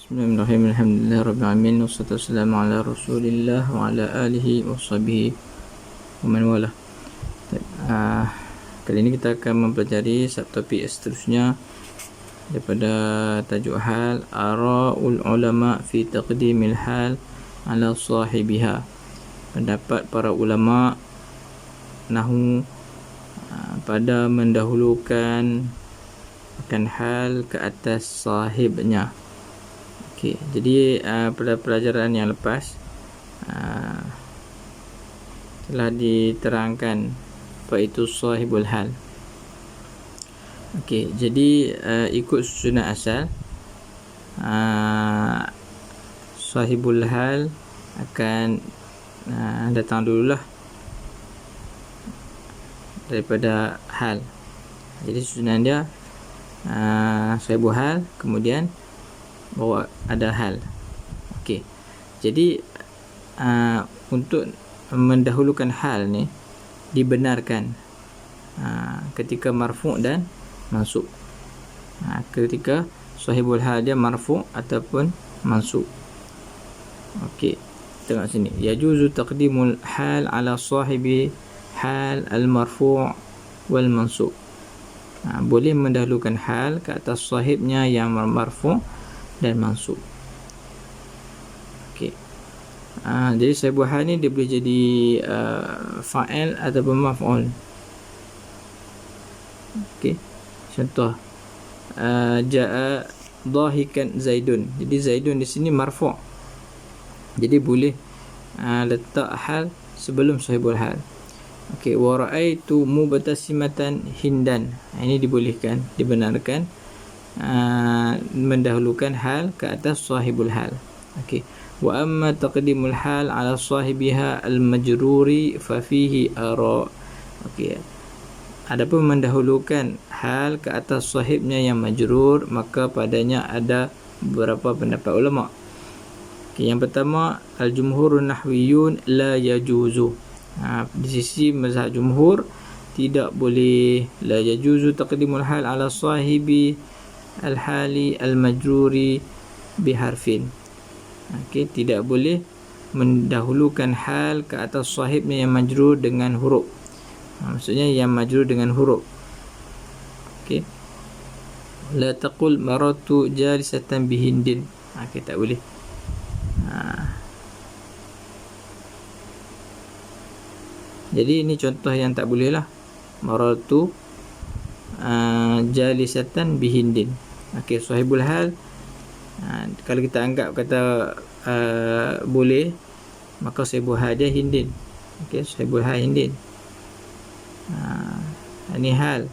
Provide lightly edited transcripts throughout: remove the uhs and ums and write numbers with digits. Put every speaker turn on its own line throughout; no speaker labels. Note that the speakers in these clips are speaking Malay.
Bismillahirrahmanirrahim. Alhamdulillahirabbil alamin wassalatu wassalamu ala Rasulillah wa ala alihi washabihi wa man wala. Kali ini kita akan mempelajari subtopik seterusnya daripada tajuk hal ara'ul ulama fi taqdimil hal ala sahibiha. Pendapat para ulama nahwu pada mendahulukan akan hal ke atas sahibnya. Okey, jadi pada pelajaran yang lepas telah diterangkan apa itu sahibul hal. Okey, jadi ikut susunan asal sahibul hal akan datang dululah daripada hal. Jadi susunan dia sahibul hal, kemudian bawa ada hal. Okey. Jadi untuk mendahulukan hal ni dibenarkan ketika marfu' dan mansub. Ketika sahibul hal dia marfu' ataupun mansub. Okey. Tengok sini. Yajuzu taqdimul hal ala sahibi hal al-marfu' wal mansub. Boleh mendahulukan hal ke atas sahibnya yang marfu' dan mansub. Okey. Jadi sahibul hal ni dia boleh jadi fa'il ataupun maf'ul. Okey. Contoh jaa dhahikan zaidun. Jadi zaidun di sini marfu'. Jadi boleh letak hal sebelum sahibul hal. Okey, wa ra'aitu mubtasimatan hindan. Ini dibolehkan, dibenarkan mendahulukan hal ke atas sahibul hal. Okey. Wa amma taqdimul hal ala sahibiha al-majruri fa fihi ara. Okey. Adapun mendahulukan hal ke atas sahibnya yang majrur, maka padanya ada beberapa pendapat ulama. Okey, yang pertama al-jumhurun nahwiyun la yajuzu. Di sisi mazhab jumhur tidak boleh, la yajuzu taqdimul hal ala sahibi al-hali al-majruri biharfin. Okey, tidak boleh mendahulukan hal ke atas sahibnya yang majrur dengan huruf. Maksudnya yang majrur dengan huruf. Okey. La taqul maratu jalisatan bihindin. Okey, tak boleh. Jadi ini contoh yang tak boleh lah. Maratu jalisatan bihindin. Okey, sahibul hal kalau kita anggap kata boleh, maka sahibul hal dia hindin. Okey, sahibul hal hindin. Ini hal.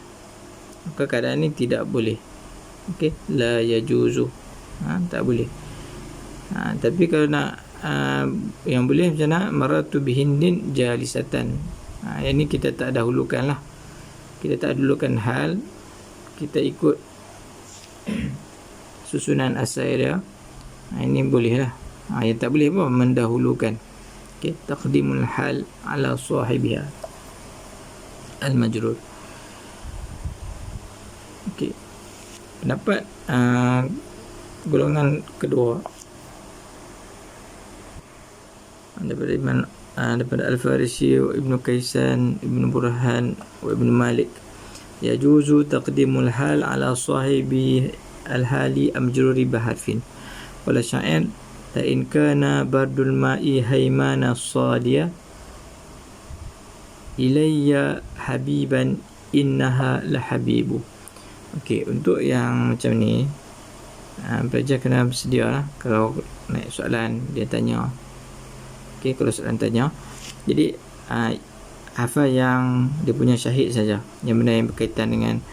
Maka keadaan ini tidak boleh. Okey, la yajuzu. Tak boleh. Tapi kalau nak yang boleh macam mana, maratu bihindin jalisatan. Yang ni kita tak dahulukan lah. Kita tak dahulukan hal, kita ikut susunan asal dia. Ini boleh lah. Yang tak boleh apa? Mendahulukan. Okay. Taqdimul hal ala sahibiha al-majrur. Okay. Pendapat golongan kedua daripada Al-Farisi, Ibnu Kaisan, Ibnu Burhan, Ibnu Malik. Yajuzu taqdimul hal ala sahibi al-hali amjruri baharfin. Wala syair la in kana bardul ma'i haymana sadiya ilayya habiban innaha la habibu. Okey, untuk yang macam ni pelajar kena bersedia lah. Kalau naik soalan dia tanya. Okey, kalau soalan tanya, jadi hafal yang dia punya syahid saja, yang benda yang berkaitan dengan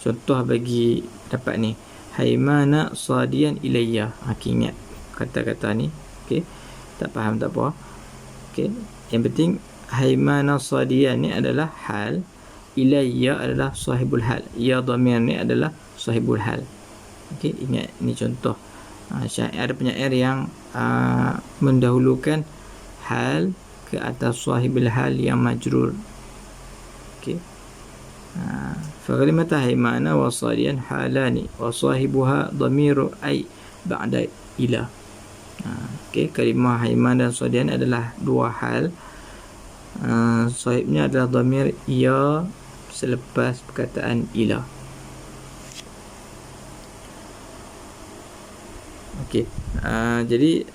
contoh bagi dapat ni, haimana sadiyan ilayya. Ingat kata-kata ni. Okey, tak faham tak apa. Okey, yang penting haimana sadiyan ni adalah hal, ilayya adalah sahibul hal, ya dhamir ni adalah sahibul hal. Okey, ingat ni contoh. Ada penyair yang mendahulukan hal ke atas sahibul hal yang majrur. Okey. فكلمة هيمنة وصاليا حالان وصاحبها ضمير أي بعد إلى. Okey, kalimah haiman dan sadian adalah dua hal. Sahibnya adalah dhamir ia selepas perkataan ila. Okey, jadi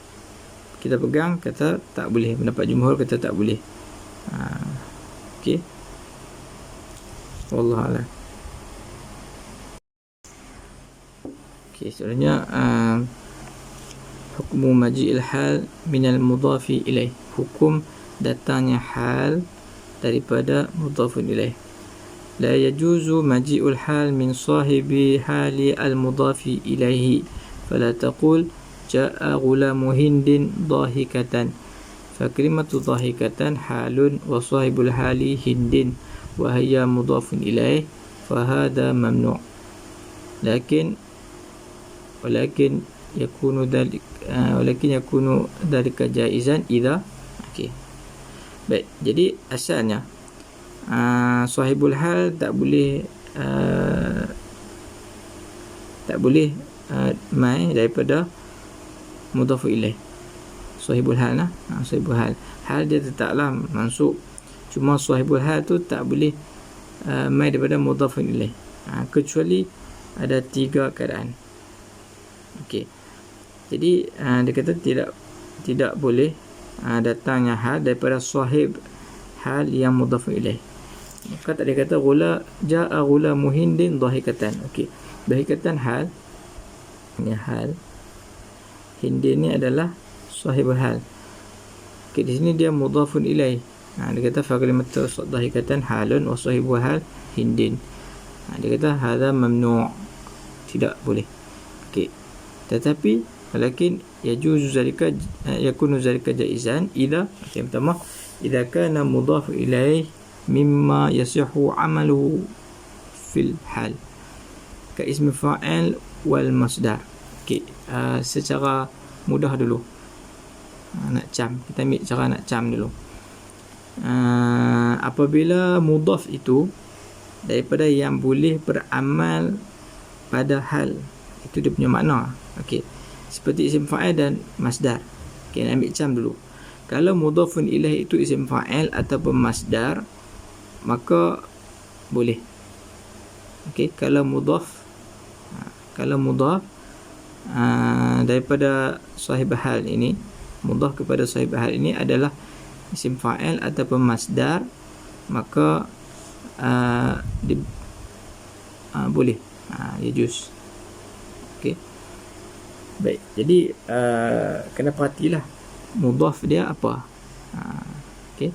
kita pegang kata tak boleh, pendapat jumhur kata tak boleh. Okey, wallahu a'lam. Okey, seterusnya hukmu maji'il hal minal mudhafi ilaih, hukum datangnya hal daripada mudhafun ilaih. La yajuzu maji'ul hal min sahibi hali al-mudhafi ilaihi, fala taqul ja'a ghulamu hindin dhahikatan, fa kalimatu dhahikatan halun wa sahibul hali hindin wa hiya mudhafun ilaih, fa hadha mamnu'. Walakin yakunu dhalika jaizan idza. Okey, baik, jadi asalnya sahibul hal tak boleh mai daripada mudhafu ilaih. Sahibul hal sahibul hal dia tetaplah mansub, cuma sahibul hal tu tak boleh mai daripada mudhafu ilaih, kecuali ada 3 keadaan. Okey, jadi dia kata tidak boleh datangnya hal daripada sahib hal yang mudhafu ilaih. Maka tadi kata ja'a ghulamu hindin dhahikatan. Okey, dhahikatan hal, ini hal, hindin ni adalah sahibul hal. Okey, di sini dia mudhafun ilaih. Dia kata fa kalimatu dhahikatan halun wa sahibul hal hindin. Dia kata hadza mamnu', tidak boleh. Okey, tetapi walakin yajuzu zalika yakunu zalika jaizan idza. Okey, pertama, idza kana mudhaf ilaih mimma yasihu amaluhu fil hal ka ismi fa'il wal masdar. Okey, secara mudah dulu nak cam, kita ambil cara nak cam dulu. Apabila mudhaf itu daripada yang boleh beramal pada hal, itu dia punya makna. Okey, seperti isim fa'il dan masdar. Okey, nak ambil cam dulu. Kalau mudhafun ilaih itu isim fa'il ataupun masdar, maka boleh. Okey, kalau mudhaf daripada sahib hal ini, mudhaf kepada sahib hal ini adalah isim fa'il ataupun masdar, maka boleh, yajuz. Okey, baik, jadi kena perhatilah mudhaf dia apa. Okey,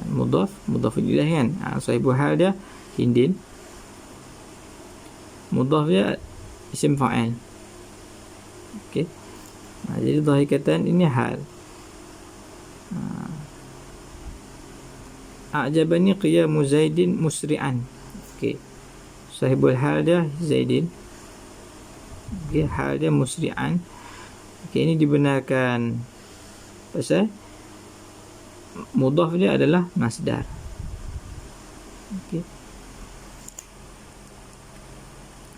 mudhafun ilaih kan, sahibul hal dia hindin, mudhaf dia isim fa'il. Okey, jadi dhahikatan ini hal. A'jabani qiyamu Zaidin musri'an. Okey, sahibul hal dia Zaidin. Okey, hal dia musri'an. Okey, ini dibenarkan pasal mudhaf dia adalah masdar. Okey,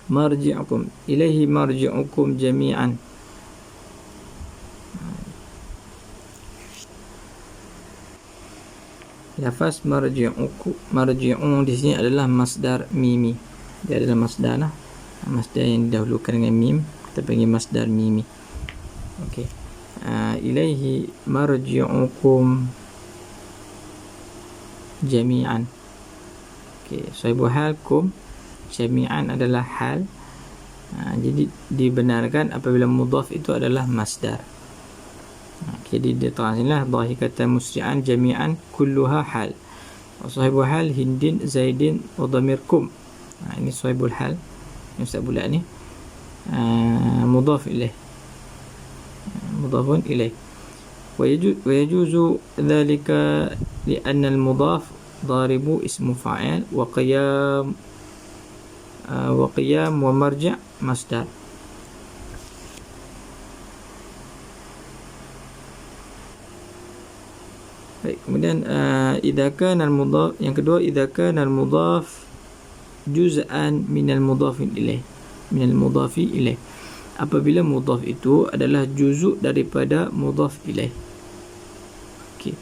marji'ukum ilaihi marji'ukum jami'an. Lafaz marji'un di sini adalah masdar mimi. Dia adalah masdar lah, masdar yang didahulukan dengan mim, kita panggil masdar mimi. Okey, ilaihi marji'ukum jami'an. Okey, sahibul hal kum, jami'an adalah hal. Jadi dibenarkan apabila mudhaf itu adalah masdar. Jadi dia terang sinilah dhahikatan musri'an jami'an kulluha hal wa sahibul hal hindin zaidin wa dhamirkum. Ini sahibul hal yang Ustaz bulat ni, mudhaf ilaih, mudhafun ilaih. Wa yajuzu dhalika li'anna al-mudhaf dharibu ismu fa'il wa qiyam wa marji' masdar. Baik, kemudian idza kana al-mudhaf, yang kedua, idza kana al-mudhaf juz'an minal mudhafin ilaih, minal mudhafi ilaih. Apabila mudhaf itu adalah juzuk daripada mudhaf ilaih. Okey.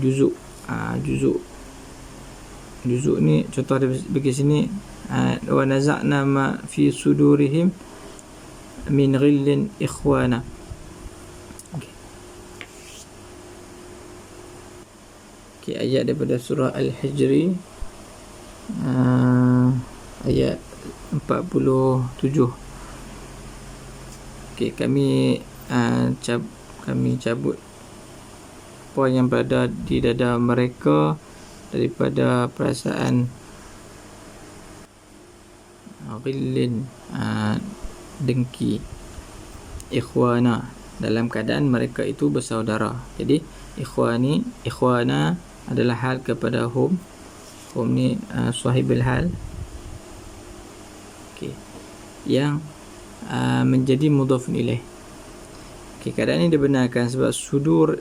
Juzuk. Juzuk ni contoh ada bagi sini, wa naza'na ma fi sudurihim min ghillin ikhwana. Okey, ayat daripada surah Al-Hijri, ayat 47. Okey, kami cabut apa yang berada di dada mereka daripada perasaan ghillin, dengki, ikhwana, dalam keadaan mereka itu bersaudara. Jadi ikhwana adalah hal kepada hum ni sahibul hal, okey, yang menjadi mudhafun ilaih. Okey, keadaan ini dibenarkan sebab sudur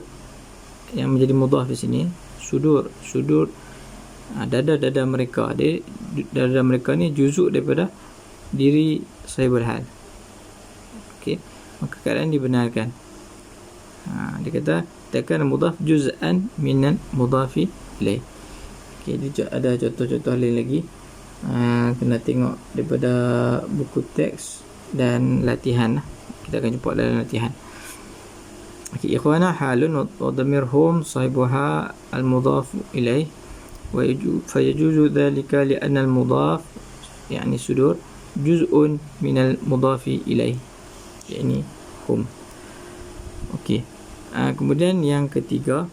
yang menjadi mudhaf di sini, sudur dada mereka, dada mereka ni juzuk daripada diri sahibul hal. Okey, maka keadaan dibenarkan. Dia kata takkan mudhaf juz'an minal mudhafi ilaih. Okey, dia ada contoh-contoh lain lagi. Kena tengok daripada buku teks dan latihan. Kita akan jumpa dalam latihan. Okey, ikhwana halun wa dhamirhum sahibuha al-mudhaf ilaih wa fayajuzu dhalika li'anna al-mudhaf yani sudur juz'un minal mudhafi ilaih, yani hum. Okey. Kemudian yang ketiga,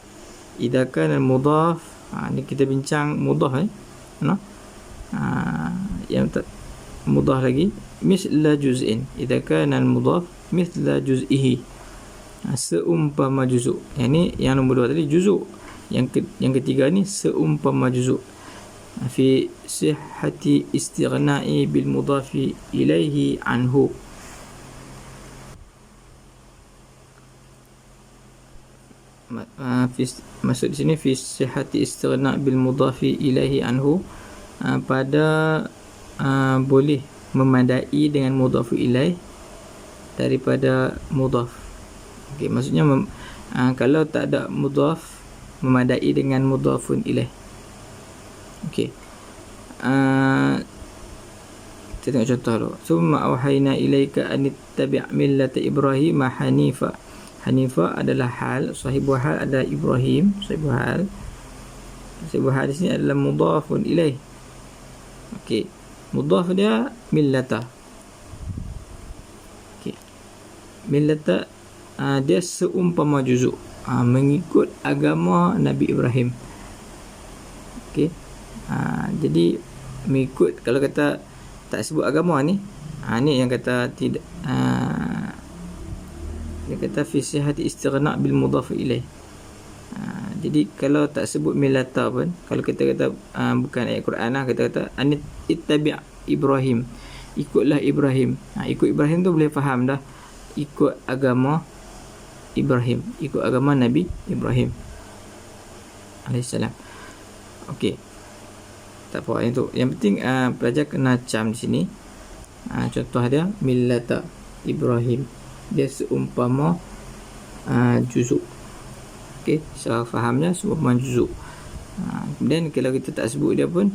idza kana al-mudhaf, ni kita bincang mudhaf yang mudhaf lagi, misla juz'in, idza kana al-mudhaf misla juz'ihi, seumpama juzuk. Yang ni yang nombor 2 tadi juzuk, yang ketiga ni seumpama juzuk. Fi sihhati istighna'i bil mudhafi ilaihi anhu. Maksud di sini fi sihhati istighna' bil mudhafi ilaihi anhu, pada boleh memadai dengan mudhafu ilaih daripada mudhaf. Okey, maksudnya kalau tak ada mudhaf memadai dengan mudhafun ilaih. Okey. Kita tengok contoh dulu. Summa auhayna ilaika an tattabi' millata Ibrahim hanifa. Hanifa adalah hal, sahibu hal adalah Ibrahim, sahibu hal. Sahibu hal di sini adalah mudhafun ilaih. Okey. Mudhaf dia millata. Okey. Millata dia seumpama juzuk, mengikut agama Nabi Ibrahim. Okey. Jadi mengikut, kalau kata tak sebut agama ni, ni yang kata tidak, dia kata fi sihhati istighna' bil mudhaf ilaih. Jadi kalau tak sebut millata pun, kalau kita kata bukan ayat Quran lah, kita kata an ittabi' Ibrahim, ikutlah Ibrahim. Ikut Ibrahim tu boleh faham dah, ikut agama Ibrahim, ikut agama Nabi Ibrahim alaihissalam. Okey, tak apa yang tu. Yang penting pelajar kena cam di sini. Contoh dia millata Ibrahim, dia seumpama juzuk. Okey, salah fahamnya seumpama juzuk. Kemudian kalau kita tak sebut dia pun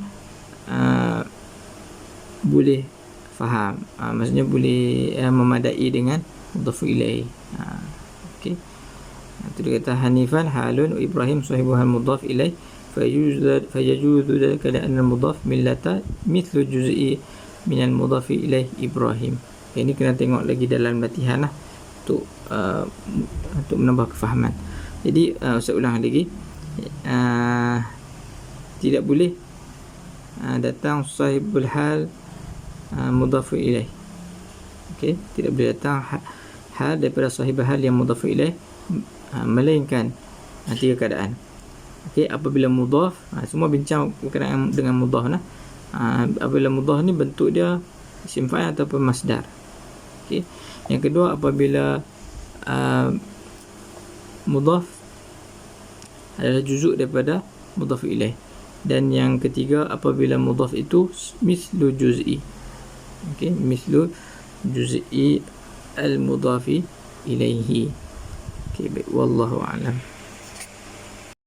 boleh faham, maksudnya boleh memadai dengan mudhaf ilaih. Okey, itu dia kata hanifan halun Ibrahim sahibuhal mudhaf ilaih fayajuzu dzalika li'anna al-mudhaf millata mithlu juz'i min al-mudhaf ilaih Ibrahim. Ini kena tengok lagi dalam latihan lah, untuk menambah kefahaman. Jadi saya ulang lagi, tidak boleh datang sahibul hal mudhaf ilaih. Okey, tidak boleh datang hal daripada sahibul hal yang mudhaf ilaih, melainkan tiga keadaan. Okey, apabila mudhaf, semua bincang berkenaan dengan mudhaf lah. Apabila mudhaf ni bentuk dia isim fa'il ataupun masdar. Okey, yang kedua apabila mudhaf adalah juzuk daripada mudhaf ilaih. Dan yang ketiga, apabila mudhaf itu mislu juz'i. Okey, mislu juz'i al-mudhafi ilaihi. Okey, baik, wallahu a'lam.